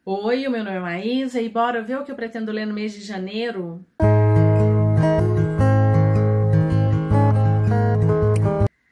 Oi, o meu nome é Maísa e bora ver o que eu pretendo ler no mês de janeiro?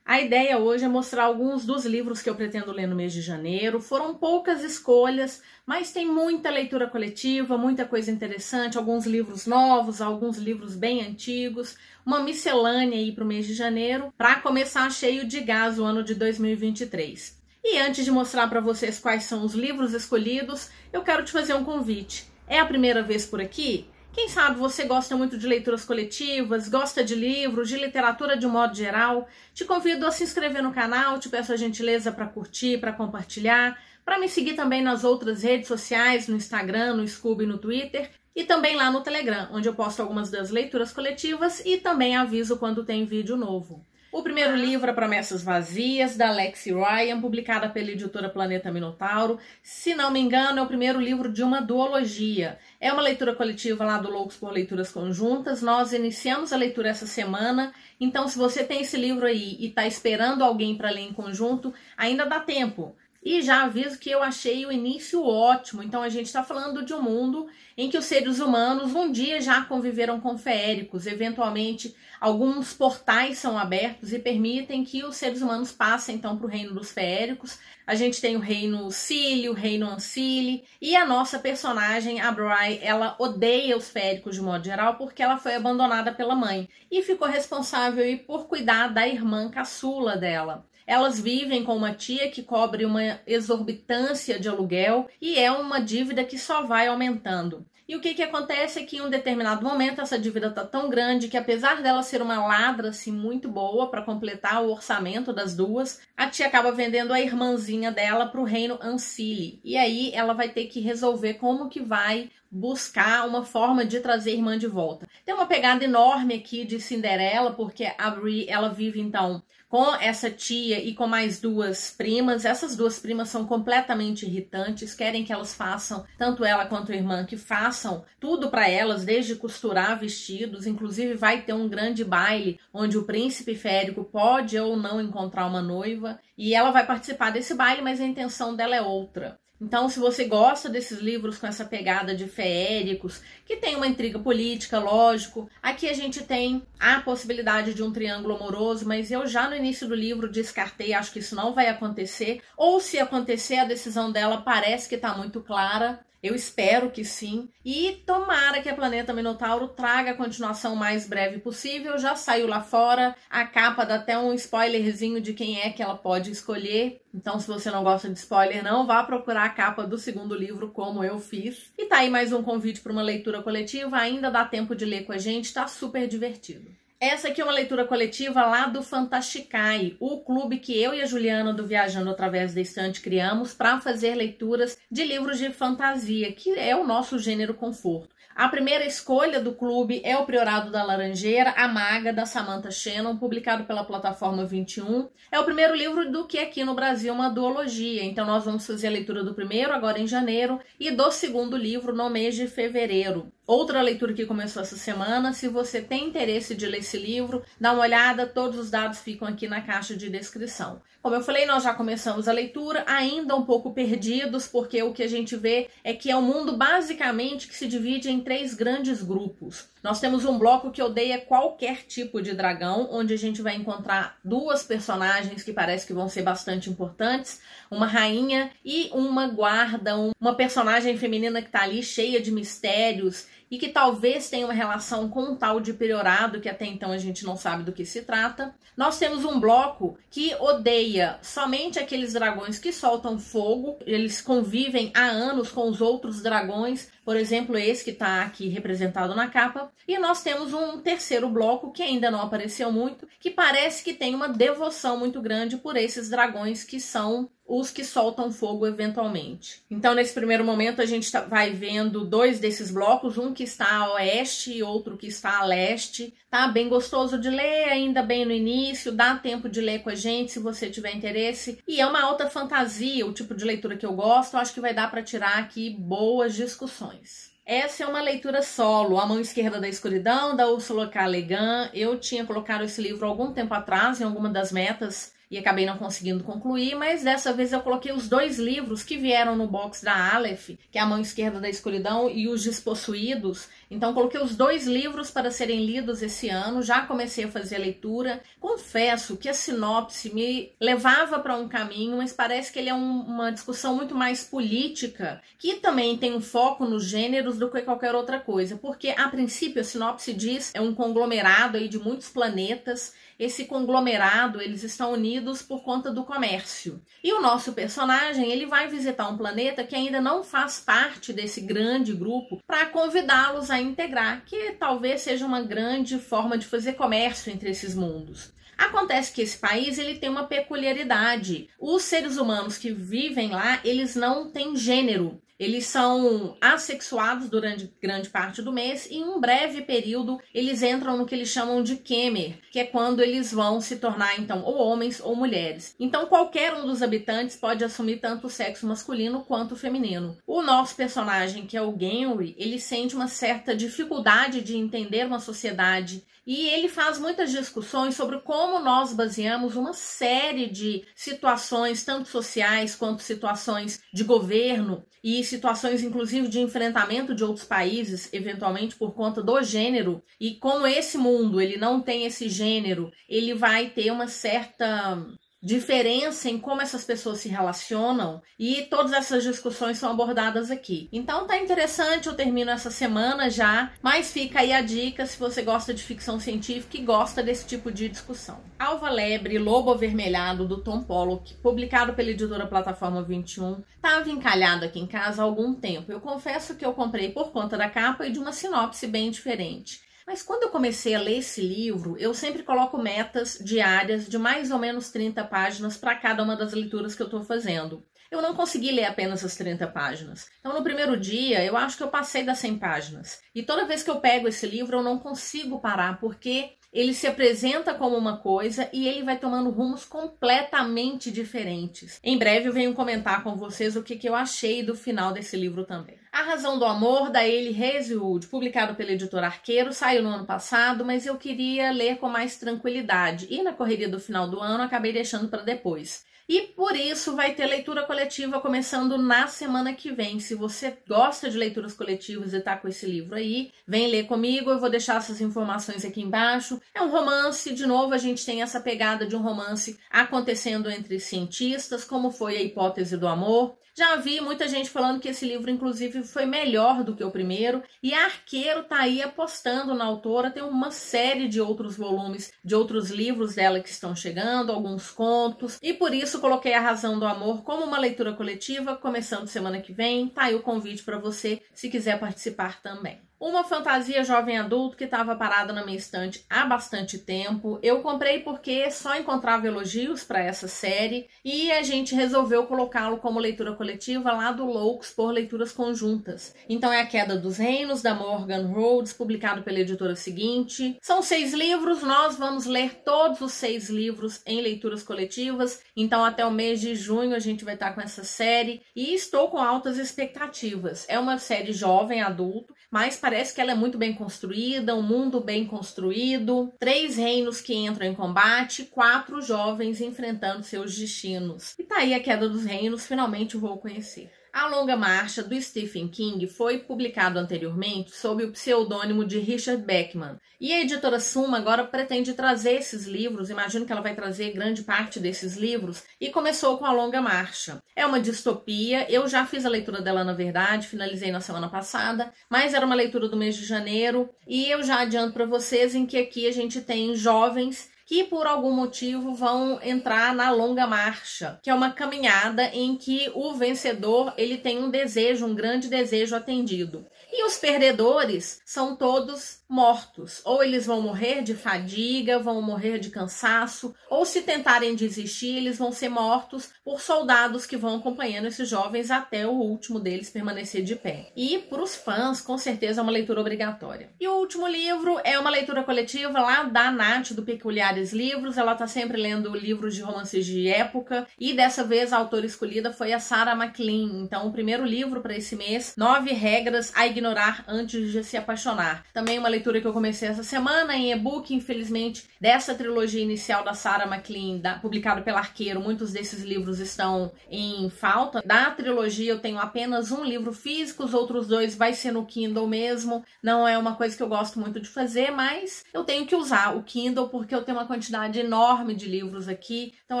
A ideia hoje é mostrar alguns dos livros que eu pretendo ler no mês de janeiro. Foram poucas escolhas, mas tem muita leitura coletiva, muita coisa interessante, alguns livros novos, alguns livros bem antigos, uma miscelânea aí para o mês de janeiro, para começar cheio de gás o ano de 2023. E antes de mostrar para vocês quais são os livros escolhidos, eu quero te fazer um convite. É a primeira vez por aqui? Quem sabe você gosta muito de leituras coletivas, gosta de livros, de literatura de um modo geral? Te convido a se inscrever no canal, te peço a gentileza para curtir, para compartilhar, para me seguir também nas outras redes sociais, no Instagram, no Scoob e no Twitter, e também lá no Telegram, onde eu posto algumas das leituras coletivas e também aviso quando tem vídeo novo. O primeiro livro é Promessas Vazias, da Lexi Ryan, publicada pela editora Planeta Minotauro. Se não me engano, é o primeiro livro de uma duologia. É uma leitura coletiva lá do Loucos por Leituras Conjuntas. Nós iniciamos a leitura essa semana, então se você tem esse livro aí e está esperando alguém para ler em conjunto, ainda dá tempo. E já aviso que eu achei o início ótimo. Então a gente está falando de um mundo em que os seres humanos um dia já conviveram com feéricos. Eventualmente, alguns portais são abertos e permitem que os seres humanos passem então para o reino dos feéricos. A gente tem o reino Cílio, o reino Ancile, e a nossa personagem, a Bry, ela odeia os feéricos de modo geral porque ela foi abandonada pela mãe e ficou responsável aí por cuidar da irmã caçula dela. Elas vivem com uma tia que cobre uma exorbitância de aluguel e é uma dívida que só vai aumentando. E o que acontece é que em um determinado momento essa dívida está tão grande que, apesar dela ser uma ladra assim, muito boa para completar o orçamento das duas, a tia acaba vendendo a irmãzinha dela para o reino Ancile. E aí ela vai ter que resolver como que vai buscar uma forma de trazer a irmã de volta. Tem uma pegada enorme aqui de Cinderela, porque a Bri, ela vive então com essa tia e com mais duas primas. Essas duas primas são completamente irritantes, querem que elas façam, tanto ela quanto a irmã, que façam tudo para elas, desde costurar vestidos. Inclusive vai ter um grande baile onde o príncipe férico pode ou não encontrar uma noiva, e ela vai participar desse baile, mas a intenção dela é outra. Então, se você gosta desses livros com essa pegada de feéricos, que tem uma intriga política, lógico, aqui a gente tem a possibilidade de um triângulo amoroso, mas eu já no início do livro descartei, acho que isso não vai acontecer, ou se acontecer, a decisão dela parece que está muito clara. Eu espero que sim. E tomara que a Planeta Minotauro traga a continuação o mais breve possível. Já saiu lá fora. A capa dá até um spoilerzinho de quem é que ela pode escolher. Então, se você não gosta de spoiler, não vá procurar a capa do segundo livro, como eu fiz. E tá aí mais um convite para uma leitura coletiva. Ainda dá tempo de ler com a gente. Tá super divertido. Essa aqui é uma leitura coletiva lá do Fantasticai, o clube que eu e a Juliana do Viajando Através da Estante criamos para fazer leituras de livros de fantasia, que é o nosso gênero conforto. A primeira escolha do clube é O Priorado da Laranjeira, A Maga, da Samantha Shannon, publicado pela plataforma 21. É o primeiro livro do que aqui no Brasil é uma duologia, então nós vamos fazer a leitura do primeiro agora em janeiro e do segundo livro no mês de fevereiro. Outra leitura que começou essa semana. Se você tem interesse de ler esse livro, dá uma olhada, todos os dados ficam aqui na caixa de descrição. Como eu falei, nós já começamos a leitura, ainda um pouco perdidos, porque o que a gente vê é que é um mundo basicamente que se divide em 3 grandes grupos. Nós temos um bloco que odeia qualquer tipo de dragão, onde a gente vai encontrar 2 personagens que parece que vão ser bastante importantes, uma rainha e uma guarda, uma personagem feminina que está ali cheia de mistérios e que talvez tenha uma relação com um tal de Priorado, que até então a gente não sabe do que se trata. Nós temos um bloco que odeia somente aqueles dragões que soltam fogo, eles convivem há anos com os outros dragões, por exemplo, esse que está aqui representado na capa. E nós temos um terceiro bloco que ainda não apareceu muito, que parece que tem uma devoção muito grande por esses dragões que são os que soltam fogo eventualmente. Então, nesse primeiro momento, a gente vai vendo 2 desses blocos, um que está a oeste e outro que está a leste. Tá bem gostoso de ler, ainda bem no início, dá tempo de ler com a gente se você tiver interesse. E é uma alta fantasia, o tipo de leitura que eu gosto, acho que vai dar para tirar aqui boas discussões. Essa é uma leitura solo, A Mão Esquerda da Escuridão, da Ursula K. Le Guin. Eu tinha colocado esse livro há algum tempo atrás, em alguma das metas e acabei não conseguindo concluir, mas dessa vez eu coloquei os 2 livros que vieram no box da Aleph, que é A Mão Esquerda da Escuridão e Os Despossuídos. Então coloquei os 2 livros para serem lidos esse ano, já comecei a fazer a leitura. Confesso que a sinopse me levava para um caminho, mas parece que ele é uma discussão muito mais política, que também tem um foco nos gêneros do que qualquer outra coisa, porque a princípio a sinopse diz é um conglomerado aí de muitos planetas. Esse conglomerado, eles estão unidos por conta do comércio. E o nosso personagem, ele vai visitar um planeta que ainda não faz parte desse grande grupo para convidá-los a integrar, que talvez seja uma grande forma de fazer comércio entre esses mundos. Acontece que esse país ele tem uma peculiaridade. Os seres humanos que vivem lá, eles não têm gênero. Eles são assexuados durante grande parte do mês e em um breve período eles entram no que eles chamam de Kemer, que é quando eles vão se tornar então ou homens ou mulheres. Então qualquer um dos habitantes pode assumir tanto o sexo masculino quanto o feminino. O nosso personagem, que é o Genry, ele sente uma certa dificuldade de entender uma sociedade e ele faz muitas discussões sobre como nós baseamos uma série de situações, tanto sociais quanto situações de governo e situações inclusive de enfrentamento de outros países, eventualmente por conta do gênero. E como esse mundo ele não tem esse gênero, ele vai ter uma certa diferença em como essas pessoas se relacionam e todas essas discussões são abordadas aqui. Então tá interessante, eu termino essa semana já, mas fica aí a dica se você gosta de ficção científica e gosta desse tipo de discussão. Alva Lebre, Lobo Avermelhado, do Tom Pollock, publicado pela editora Plataforma 21, estava encalhado aqui em casa há algum tempo. Eu confesso que eu comprei por conta da capa e de uma sinopse bem diferente. Mas quando eu comecei a ler esse livro, eu sempre coloco metas diárias de mais ou menos 30 páginas para cada uma das leituras que eu estou fazendo. Eu não consegui ler apenas as 30 páginas. Então, no primeiro dia, eu acho que eu passei das 100 páginas. E toda vez que eu pego esse livro, eu não consigo parar, porque ele se apresenta como uma coisa e ele vai tomando rumos completamente diferentes. Em breve eu venho comentar com vocês o que eu achei do final desse livro também. A Razão do Amor, da Hayley Hazelwood, publicado pela editora Arqueiro, saiu no ano passado, mas eu queria ler com mais tranquilidade. E na correria do final do ano, acabei deixando para depois. E por isso vai ter leitura coletiva começando na semana que vem. Se você gosta de leituras coletivas e tá com esse livro aí, vem ler comigo, eu vou deixar essas informações aqui embaixo. É um romance, de novo a gente tem essa pegada de um romance acontecendo entre cientistas, como foi A Hipótese do Amor. Já vi muita gente falando que esse livro, inclusive, foi melhor do que o primeiro. E a Arqueiro tá aí apostando na autora. Tem uma série de outros volumes, de outros livros dela que estão chegando, alguns contos. E por isso coloquei A Razão do Amor como uma leitura coletiva, começando semana que vem. Tá aí o convite para você, se quiser participar também. Uma fantasia jovem adulto que estava parada na minha estante há bastante tempo. Eu comprei porque só encontrava elogios para essa série e a gente resolveu colocá-lo como leitura coletiva lá do Loucos por Leituras Conjuntas. Então é A Queda dos Reinos, da Morgan Rhodes, publicado pela editora Seguinte. São 6 livros, nós vamos ler todos os 6 livros em leituras coletivas. Então até o mês de junho a gente vai estar com essa série e estou com altas expectativas. É uma série jovem adulto, mas parece que ela é muito bem construída, um mundo bem construído, 3 reinos que entram em combate, 4 jovens enfrentando seus destinos. E tá aí A Queda dos Reinos, finalmente vou conhecer. A Longa Marcha, do Stephen King, foi publicado anteriormente sob o pseudônimo de Richard Bachman. E a editora Suma agora pretende trazer esses livros, imagino que ela vai trazer grande parte desses livros, e começou com A Longa Marcha. É uma distopia, eu já fiz a leitura dela na verdade, finalizei na semana passada, mas era uma leitura do mês de janeiro, e eu já adianto para vocês em que aqui a gente tem jovens que por algum motivo vão entrar na Longa Marcha, que é uma caminhada em que o vencedor ele tem um desejo, um grande desejo atendido. E os perdedores são todos mortos. Ou eles vão morrer de fadiga, vão morrer de cansaço, ou se tentarem desistir, eles vão ser mortos por soldados que vão acompanhando esses jovens até o último deles permanecer de pé. E para os fãs, com certeza é uma leitura obrigatória. E o último livro é uma leitura coletiva lá da Nath, do Peculiares vários livros, ela tá sempre lendo livros de romances de época, e dessa vez a autora escolhida foi a Sarah MacLean. Então, o primeiro livro para esse mês, 9 regras a ignorar antes de se apaixonar. Também uma leitura que eu comecei essa semana em e-book, infelizmente, dessa trilogia inicial da Sarah MacLean, publicado pela Arqueiro. Muitos desses livros estão em falta. Da trilogia eu tenho apenas um livro físico, os outros 2 vai ser no Kindle mesmo. Não é uma coisa que eu gosto muito de fazer, mas eu tenho que usar o Kindle porque eu tenho uma quantidade enorme de livros aqui. Então,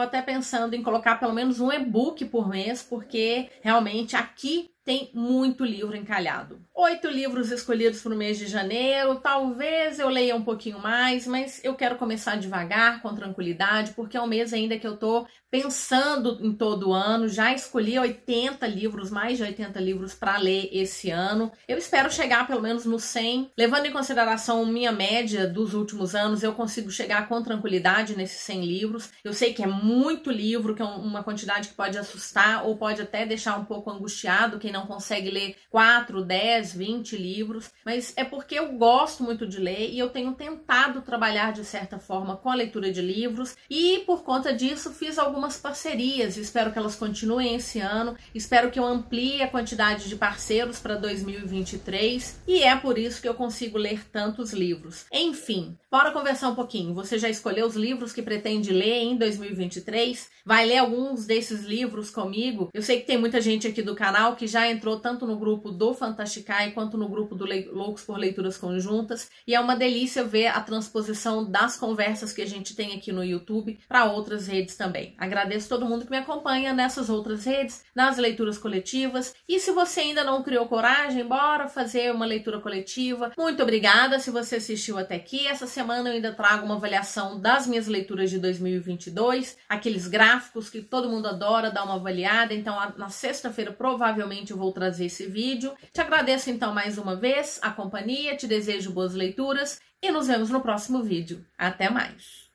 até pensando em colocar pelo menos um e-book por mês, porque realmente aqui tem muito livro encalhado. 8 livros escolhidos para o mês de janeiro. Talvez eu leia um pouquinho mais, mas eu quero começar devagar, com tranquilidade, porque é um mês ainda que eu tô pensando em todo o ano. Já escolhi 80 livros, mais de 80 livros para ler esse ano. Eu espero chegar pelo menos no 100. Levando em consideração minha média dos últimos anos, eu consigo chegar com tranquilidade nesses 100 livros. Eu sei que é muito livro, que é uma quantidade que pode assustar ou pode até deixar um pouco angustiado quem não consegue ler 4, 10, 20 livros, mas é porque eu gosto muito de ler e eu tenho tentado trabalhar de certa forma com a leitura de livros, e por conta disso fiz algumas parcerias. Espero que elas continuem esse ano, espero que eu amplie a quantidade de parceiros para 2023, e é por isso que eu consigo ler tantos livros. Enfim, bora conversar um pouquinho. Você já escolheu os livros que pretende ler em 2023? Vai ler alguns desses livros comigo? Eu sei que tem muita gente aqui do canal que já entrou tanto no grupo do Fantasticai quanto no grupo do Loucos por Leituras Conjuntas, e é uma delícia ver a transposição das conversas que a gente tem aqui no YouTube para outras redes também. Agradeço todo mundo que me acompanha nessas outras redes, nas leituras coletivas, e se você ainda não criou coragem, bora fazer uma leitura coletiva. Muito obrigada se você assistiu até aqui. Essa semana eu ainda trago uma avaliação das minhas leituras de 2022, aqueles gráficos que todo mundo adora dar uma avaliada. Então na sexta-feira provavelmente eu vou trazer esse vídeo. Te agradeço então mais uma vez a companhia, te desejo boas leituras e nos vemos no próximo vídeo. Até mais!